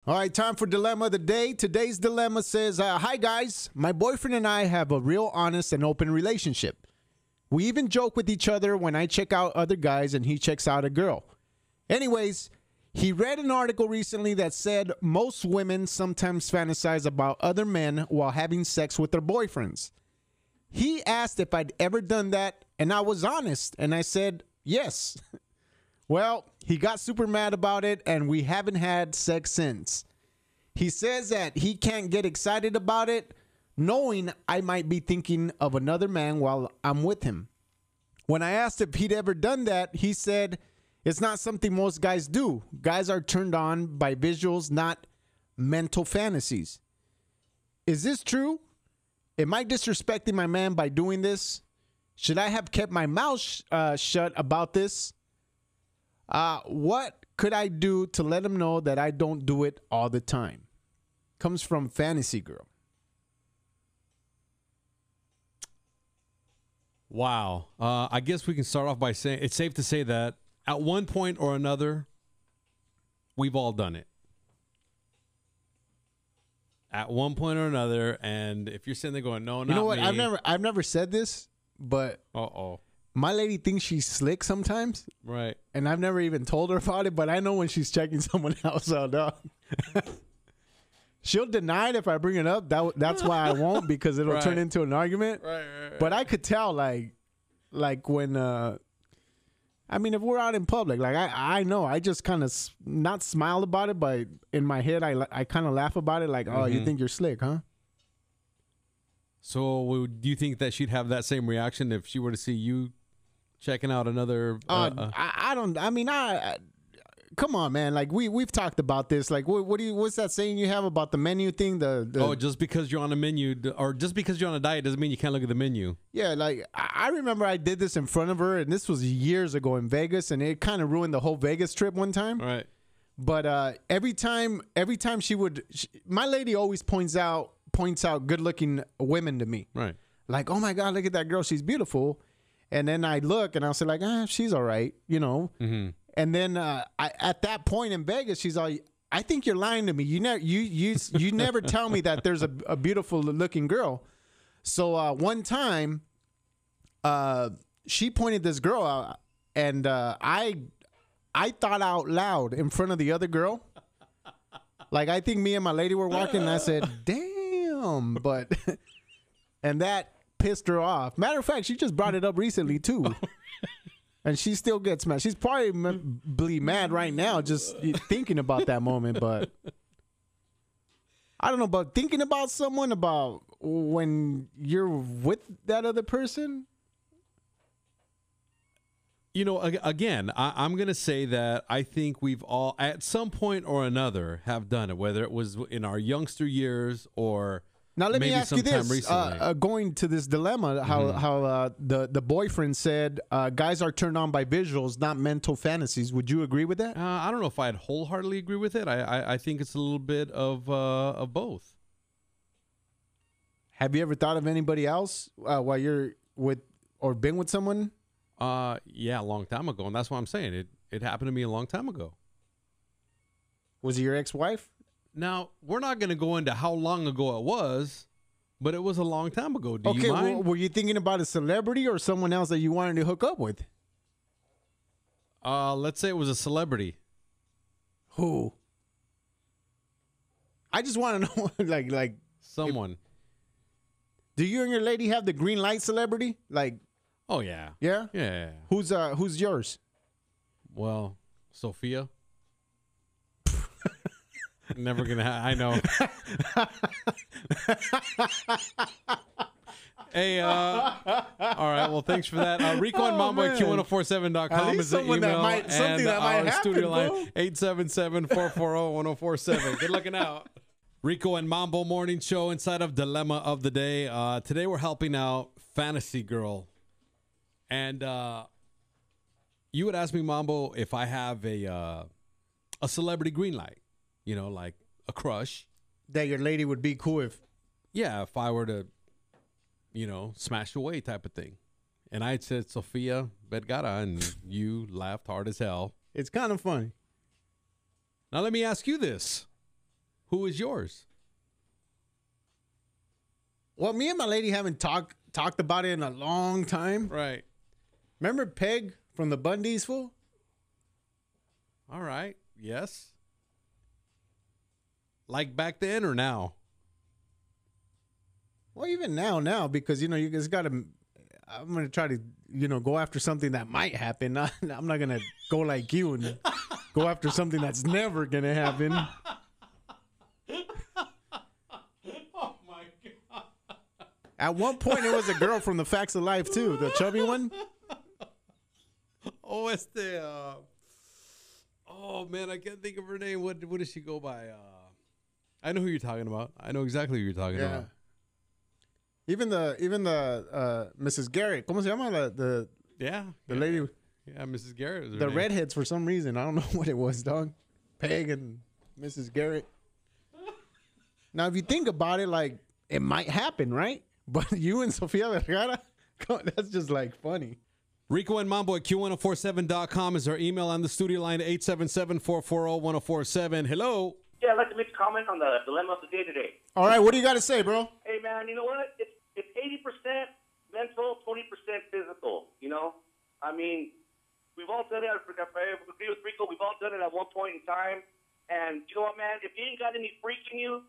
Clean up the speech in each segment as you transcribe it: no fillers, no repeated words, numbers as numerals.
All right, time for Dilemma of the Day. Today's dilemma says, hi, guys. My boyfriend and I have a real honest and open relationship. We even joke with each other when I check out other guys and he checks out a girl. Anyways, he read an article recently that said most women sometimes fantasize about other men while having sex with their boyfriends. He asked if I'd ever done that, and I was honest, and I said yes. Well, he got super mad about it, and we haven't had sex since. He says that he can't get excited about it, knowing I might be thinking of another man while I'm with him. When I asked if he'd ever done that, he said it's not something most guys do. Guys are turned on by visuals, not mental fantasies. Is this true? Am I disrespecting my man by doing this? Should I have kept my mouth shut about this? What could I do to let him know that I don't do it all the time? Comes from Fantasy Girl. Wow. I guess we can start off by saying it's safe to say that at one point or another, we've all done it. At one point or another, and if you're sitting there going, no, not me. You know what? I've never said this, but my lady thinks she's slick sometimes. Right. And I've never even told her about it, but I know when she's checking someone else out, dog. She'll deny it if I bring it up. That's why I won't, because it'll turn into an argument. Right. But I could tell, like when, I mean, if we're out in public, like I know, I just kind of not smile about it, but in my head, I kind of laugh about it, like, oh, you think you're slick, huh? So do you think that she'd have that same reaction if she were to see you checking out another? I don't. I mean, come on, man. Like we've talked about this. Like, what's that saying you have about the menu thing? Just because you're on a menu, or just because you're on a diet doesn't mean you can't look at the menu. Yeah, like I remember I did this in front of her, and this was years ago in Vegas, and it kind of ruined the whole Vegas trip one time. Right. But every time my lady always points out good-looking women to me. Right. Like, oh my God, look at that girl, she's beautiful. And then I look and I'll say, like, she's all right, you know. Mm-hmm. And then at that point in Vegas, she's all, I think you're lying to me. You never tell me that there's a beautiful looking girl. So one time, she pointed this girl out, and I thought out loud in front of the other girl. Like, I think me and my lady were walking, and I said, damn. But and that pissed her off. Matter of fact, she just brought it up recently too. And she still gets mad. She's probably mad right now just thinking about that moment. But I don't know, about thinking about someone, about when you're with that other person. You know, again, I'm going to say that I think we've all, at some point or another, have done it, whether it was in our youngster years or now let me ask you this, going to this dilemma, how the boyfriend said guys are turned on by visuals, not mental fantasies. Would you agree with that? I don't know if I'd wholeheartedly agree with it. I think it's a little bit of both. Have you ever thought of anybody else while you're with or been with someone? Yeah, a long time ago, and that's what I'm saying. It happened to me a long time ago. Was it your ex-wife? Now, we're not going to go into how long ago it was, but it was a long time ago. Do you mind? Well, were you thinking about a celebrity or someone else that you wanted to hook up with? Let's say it was a celebrity. Who? I just want to know, like someone. Do you and your lady have the green light celebrity? Like, oh yeah, yeah. Who's yours? Well, Sophia. Never gonna I know. Hey, all right. Well, thanks for that. Rico and Mambo at Q1047.com is the email. Something that might happen, studio line 877-440-1047. Good looking out. Rico and Mambo morning show inside of Dilemma of the Day. Today we're helping out Fantasy Girl. And you would ask me, Mambo, if I have a celebrity green light. You know, like a crush. That your lady would be cool if. Yeah, if I were to, you know, smash away type of thing. And I said Sofia Vergara, and you laughed hard as hell. It's kind of funny. Now let me ask you this. Who is yours? Well, me and my lady haven't talked about it in a long time. Right. Remember Peg from the Bundys, fool? All right. Yes. Like back then or now? Well, even now, because, you know, you just got to, I'm going to try to, you know, go after something that might happen. I'm not going to go like you and go after something that's never going to happen. Oh, my God. At one point, it was a girl from the Facts of Life, too, the chubby one. Oh, oh, man, I can't think of her name. What does she go by? I know who you're talking about. I know exactly who you're talking about. Even the Mrs. Garrett, ¿cómo se llama? The lady. Yeah, Mrs. Garrett. The redheads for some reason. I don't know what it was, dog. Peg and Mrs. Garrett. Now, if you think about it, like, it might happen, right? But you and Sofia Vergara, that's just like funny. Rico and Mambo at Q1047.com is our email on the studio line, 877-440-1047. Hello. Yeah, I'd like to make a comment on the dilemma of the day today. All right, what do you got to say, bro? Hey, man, you know what? It's 80% mental, 20% physical, you know? I mean, we've all done it. I agree with Rico. We've all done it at one point in time. And you know what, man? If you ain't got any freak in you,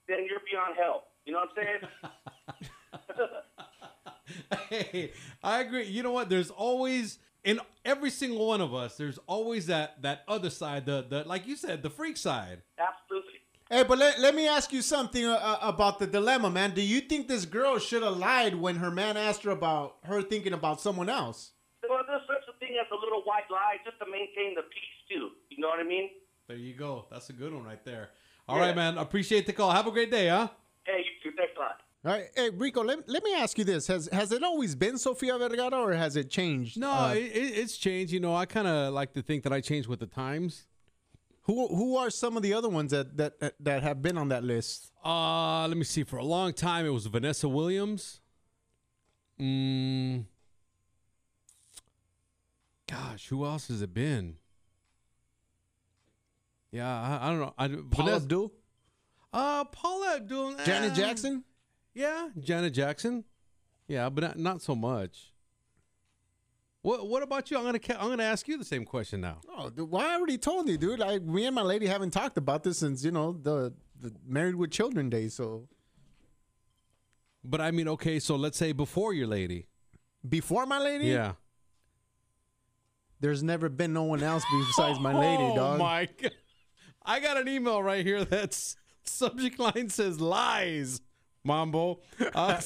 then you're beyond help. You know what I'm saying? Hey, I agree. You know what? There's always, in every single one of us, there's always that other side, the like you said, the freak side. Absolutely. Hey, but let me ask you something about the dilemma, man. Do you think this girl should have lied when her man asked her about her thinking about someone else? Well, there's such a thing as a little white lie just to maintain the peace, too. You know what I mean? There you go. That's a good one right there. All right, man. Appreciate the call. Have a great day, huh? Hey, you too. Thanks a lot. All right, hey Rico, let me ask you this: Has it always been Sofia Vergara, or has it changed? No, it's changed. You know, I kind of like to think that I changed with the times. Who are some of the other ones that have been on that list? Let me see. For a long time, it was Vanessa Williams. Gosh, who else has it been? Yeah, I don't know. Paula Abdul? Paula Abdul. Janet Jackson? Yeah, Janet Jackson. Yeah, but not so much. What about you? I'm gonna ask you the same question now. Oh, well, I already told you, dude. Me and my lady haven't talked about this since, you know, the Married with Children days. So, but I mean, okay, so let's say before your lady. Before my lady? Yeah. There's never been no one else besides my lady, dog. Oh my God! I got an email right here that's subject line says lies. Mambo. What are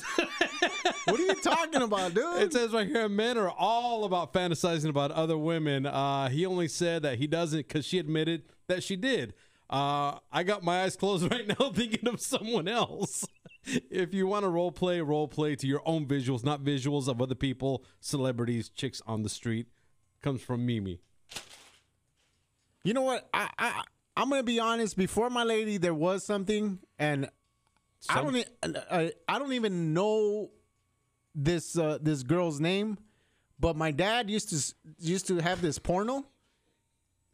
you talking about, dude? It says right here, men are all about fantasizing about other women. He only said that he doesn't because she admitted that she did. I got my eyes closed right now thinking of someone else. If you want to role play to your own visuals, not visuals of other people, celebrities, chicks on the street. Comes from Mimi. You know what? I'm going to be honest. Before my lady, there was something, and I don't even know this girl's name, but my dad used to have this porno,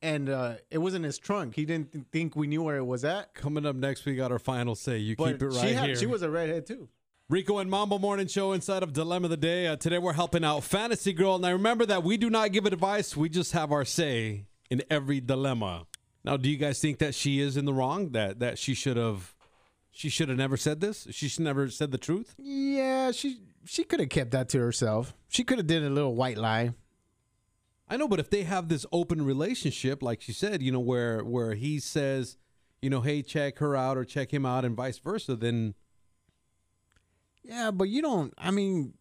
and it was in his trunk. He didn't think we knew where it was at. Coming up next, we got our final say. You keep it right here. She was a redhead too. Rico and Mambo Morning Show inside of Dilemma of the Day. Today we're helping out Fantasy Girl. Now remember that we do not give advice. We just have our say in every dilemma. Now, do you guys think that she is in the wrong? That she should have never said this? She should never said the truth? Yeah, she could have kept that to herself. She could have did a little white lie. I know, but if they have this open relationship, like she said, you know, where he says, you know, hey, check her out or check him out and vice versa, then... Yeah, but you don't. I mean,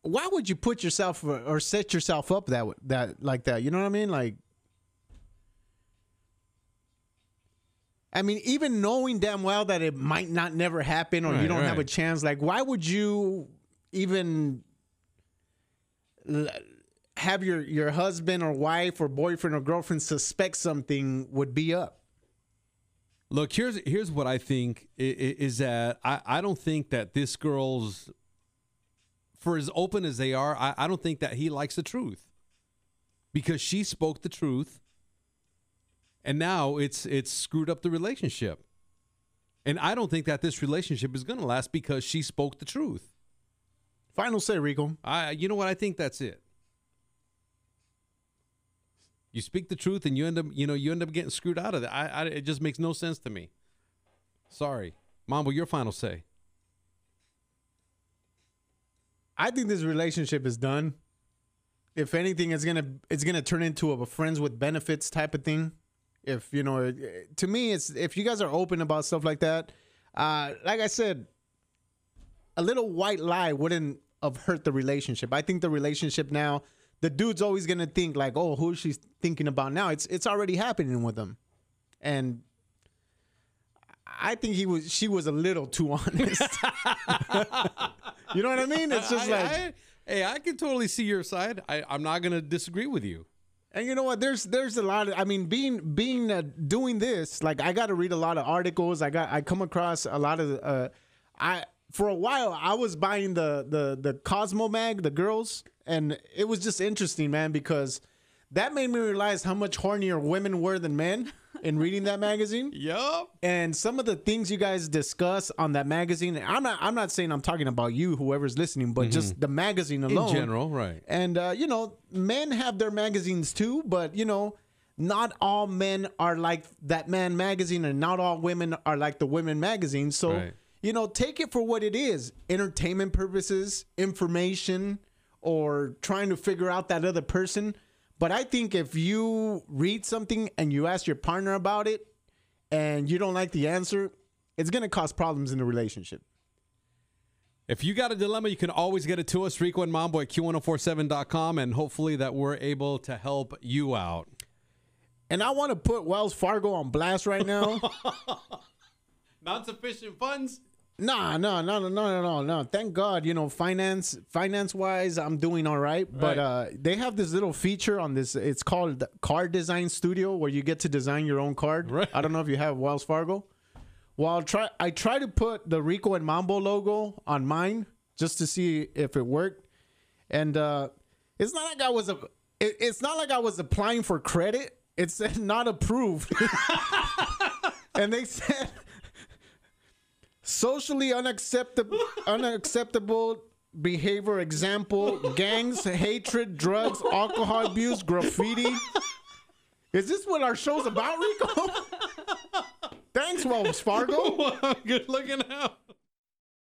why would you put yourself or set yourself up that like that? You know what I mean? Like, I mean, even knowing damn well that it might not never happen or you don't have a chance. Like, why would you even have your husband or wife or boyfriend or girlfriend suspect something would be up? Look, here's what I think is that I don't think that this girl's, for as open as they are, I don't think that he likes the truth, because she spoke the truth, and now it's screwed up the relationship. And I don't think that this relationship is going to last because she spoke the truth. Final say, Rico. You know what? I think that's it. You speak the truth, and you end up getting screwed out of it. It just makes no sense to me. Sorry, Mambo. Your final say. I think this relationship is done. If anything, it's gonna turn into a friends with benefits type of thing. If to me, it's if you guys are open about stuff like that. Like I said, a little white lie wouldn't have hurt the relationship. I think the relationship now, the dude's always gonna think like, oh, who is she thinking about now? It's already happening with him, and I think she was a little too honest. You know what I mean? It's just I can totally see your side. I'm not gonna disagree with you. And you know what? There's a lot of, I mean, doing this, like I got to read a lot of articles. I come across a lot of for a while I was buying the Cosmo mag, the girls, and it was just interesting, man, because that made me realize how much hornier women were than men in reading that magazine. Yup. And some of the things you guys discuss on that magazine, I'm not saying I'm talking about you, whoever's listening, but just the magazine alone. In general, right. And, men have their magazines too, but, not all men are like that man magazine and not all women are like the women magazine. So, right. Take it for what it is. Entertainment purposes, information, or trying to figure out that other person. But I think if you read something and you ask your partner about it and you don't like the answer, it's going to cause problems in the relationship. If you got a dilemma, you can always get it to us, Rico and Mambo at Q1047.com, and hopefully that we're able to help you out. And I want to put Wells Fargo on blast right now. Non-sufficient funds? No. Thank God, finance-wise, I'm doing all right. But they have this little feature on this. It's called Card Design Studio, where you get to design your own card. Right. I don't know if you have Wells Fargo. Well, I try to put the Rico and Mambo logo on mine just to see if it worked. And it's not like I was applying for credit. It said not approved. And they said socially unacceptable behavior example, gangs, hatred, drugs, alcohol abuse, graffiti. Is this what our show's about, Rico? Thanks, Wells Fargo. Good looking out.